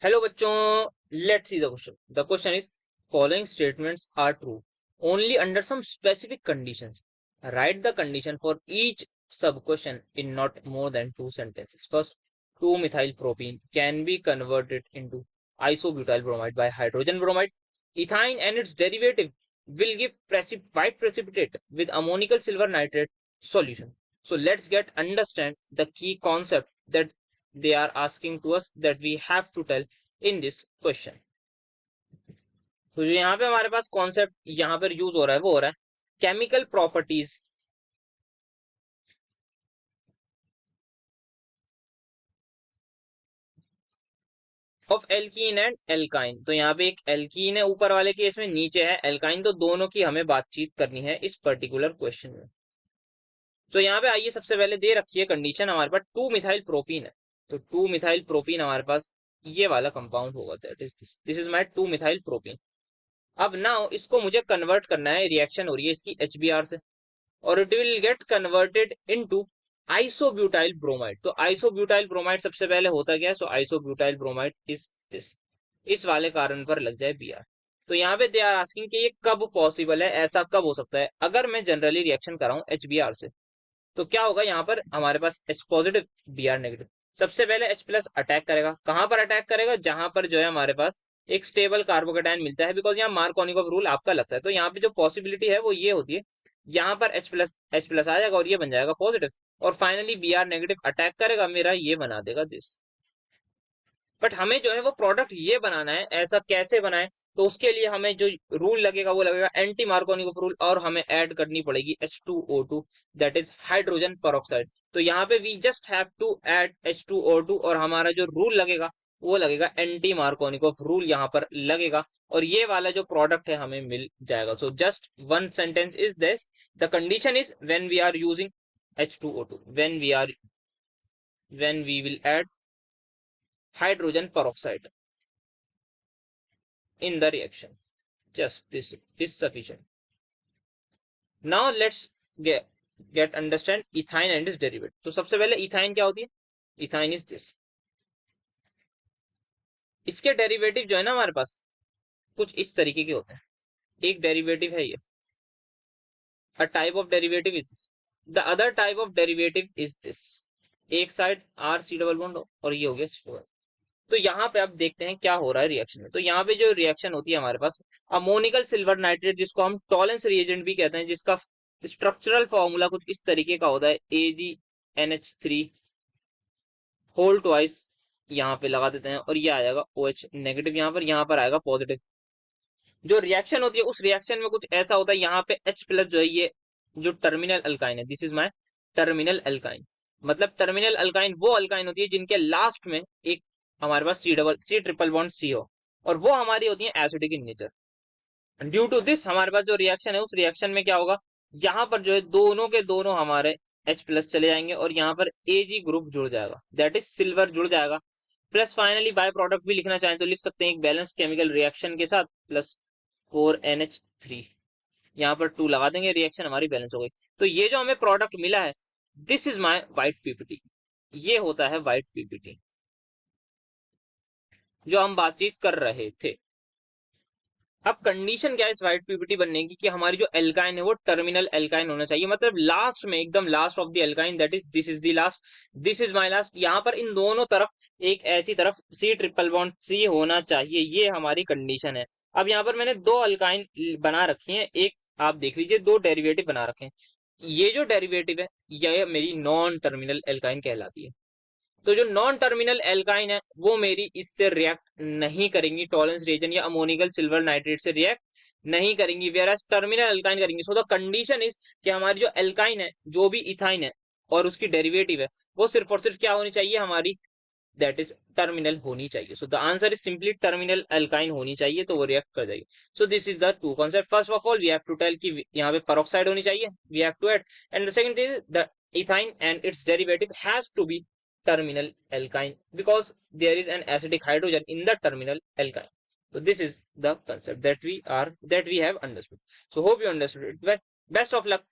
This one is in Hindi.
हेलो बच्चों, let's see the question. The question is following statements are true only under some specific conditions. Write the condition for each sub question in not more than 2 sentences. First, 2-methyl propene can be converted into isobutyl bromide by hydrogen bromide. Ethyne and its derivative will give white precipitate with ammonical silver nitrate solution. So let's get understand the key concept that they are asking to us that we have to tell in this question. तो जो यहाँ पे हमारे पास कॉन्सेप्ट यहाँ पर यूज हो रहा है वो हो रहा है chemical properties of alkene and alkyne. तो यहाँ पे एक एल्कीन है ऊपर वाले केस में, नीचे है एल्काइन, तो दोनों की हमें बातचीत करनी है इस पर्टिकुलर क्वेश्चन में. तो यहाँ पे आइए, सबसे पहले दे रखी है कंडीशन हमारे पास 2-मिथाइल प्रोपीन है. तो 2-मिथाइल प्रोपीन हमारे पास ये वाला कंपाउंड होगा, that is this is my two methyl propene. अब नाउ इसको मुझे कन्वर्ट करना है, रिएक्शन हो रही है इसकी HBr से, और it will get converted into isobutyl bromide. तो आइसोब्यूटाइल ब्रोमाइड सबसे पहले होता क्या है? सो आइसोब्यूटाइल ब्रोमाइड इज दिस. इस वाले कारण पर लग जाए Br. तो यहाँ पे दे आर आस्किंग कि ये कब पॉसिबल है, ऐसा कब हो सकता है? अगर मैं जनरली रिएक्शन कराऊं HBr से तो क्या होगा? यहाँ पर हमारे पास H पॉजिटिव Br नेगेटिव. सबसे पहले H प्लस अटैक करेगा. कहां पर अटैक करेगा? जहां पर जो है हमारे पास एक स्टेबल कार्बोकेटायन मिलता है, बिकॉज यहाँ मार्कोनिकोव रूल आपका लगता है. तो यहाँ पे जो पॉसिबिलिटी है वो ये होती है, यहाँ पर H प्लस आ जाएगा और ये बन जाएगा पॉजिटिव, और फाइनली Br नेगेटिव अटैक करेगा मेरा, ये बना देगा दिस. बट हमें जो है वो प्रोडक्ट ये बनाना है. ऐसा कैसे बनाए? तो उसके लिए हमें जो रूल लगेगा वो लगेगा एंटी मार्कोनिकोव रूल, और हमें ऐड करनी पड़ेगी H2O2, that is hydrogen peroxide. तो यहाँ पे we just have to add H2O2, और हमारा जो रूल लगेगा वो लगेगा एंटी मार्कोनिकोव रूल यहाँ पर लगेगा, और ये वाला जो प्रोडक्ट है हमें मिल जाएगा. So just one sentence is this. The condition is when we are using H2O2, when we will add hydrogen peroxide in the reaction, just this is sufficient. Now let's get understand ethyne and its derivative. तो सबसे पहले इथाइन क्या होती है? Ethyne is this. इसके डेरिवेटिव जो है ना हमारे पास कुछ इस तरीके के होते हैं. एक डेरिवेटिव है ये, a type of derivative is this. The other type of derivative is this. एक side R C double bond और ये हो गया C. तो यहाँ पे अब देखते हैं क्या हो रहा है रिएक्शन में. तो यहाँ पे जो रिएक्शन होती है हमारे पास अमोनिकल सिल्वर नाइट्रेट, जिसको हम टॉलेंस रिएजेंट भी कहते हैं, जिसका स्ट्रक्चरल फॉर्मूला कुछ इस तरीके का होता है AgNH3 होल ट्वाइस. यहाँ पे लगा देते हैं और ये आ जाएगा OH नेगेटिव, यहाँ पर आएगा पॉजिटिव. जो रिएक्शन होती है उस रिएक्शन में कुछ ऐसा होता है, यहाँ पे H प्लस जो है ये जो टर्मिनल अल्काइन है, this is my terminal alkyne. मतलब टर्मिनल अल्काइन वो अल्काइन होती है जिनके लास्ट में एक हमारे पास C ट्रिपल बॉन्ड C हो, और वो हमारी होती है acidic in nature. Due to this हमारे पास जो रिएक्शन है उस रिएक्शन में क्या होगा? यहाँ पर जो है दोनों के दोनों हमारे H प्लस चले जाएंगे, और यहाँ पर Ag ग्रुप जुड़ जाएगा, दैट इज सिल्वर जुड़ जाएगा. प्लस फाइनली बाय प्रोडक्ट भी लिखना चाहें तो लिख सकते हैं एक बैलेंस केमिकल रिएक्शन के साथ प्लस 4NH3. यहाँ पर 2 लगा देंगे, रिएक्शन हमारी बैलेंस हो गई. तो ये जो हमें प्रोडक्ट मिला है, this is my white PPT. ये होता है व्हाइट पीपीटी जो हम बातचीत कर रहे थे. अब कंडीशन क्या है इस व्हाइट पीपीटी बनने की? कि हमारी जो एल्काइन है वो टर्मिनल एल्काइन होना चाहिए, मतलब लास्ट में एकदम last of the alkyne, that is this is the last, this is my last. यहाँ पर इन दोनों तरफ एक ऐसी तरफ C ट्रिपल बॉन्ड C होना चाहिए, ये हमारी कंडीशन है. अब यहाँ पर मैंने 2 अल्काइन बना रखी हैं, एक आप देख लीजिए 2 डेरिवेटिव बना रखे हैं. ये जो डेरिवेटिव है यह मेरी नॉन टर्मिनल एल्काइन कहलाती है. तो जो नॉन टर्मिनल एल्काइन है वो मेरी इससे रिएक्ट नहीं करेंगी, टॉलेंस रिएजेंट या अमोनिकल सिल्वर नाइट्रेट से रिएक्ट नहीं करेंगी, वेयरएज टर्मिनल एल्काइन करेंगी. सो द कंडीशन इज कि हमारी जो एल्काइन है, जो भी इथाइन है और उसकी डेरिवेटिव है, वो सिर्फ और सिर्फ क्या होनी चाहिए हमारी? दैट इज टर्मिनल होनी चाहिए. So the answer is simply terminal alkyne होनी चाहिए, तो वो रिएक्ट कर जाएगी. So this is the two concept. First of all we have to tell कि यहाँ पे पेरोक्साइड होनी चाहिए, we have to add, and the second is the ethyne and its derivative has to be terminal alkyne because there is an acidic hydrogen in the terminal alkyne. So this is the concept that we have understood. So hope you understood it. Best of luck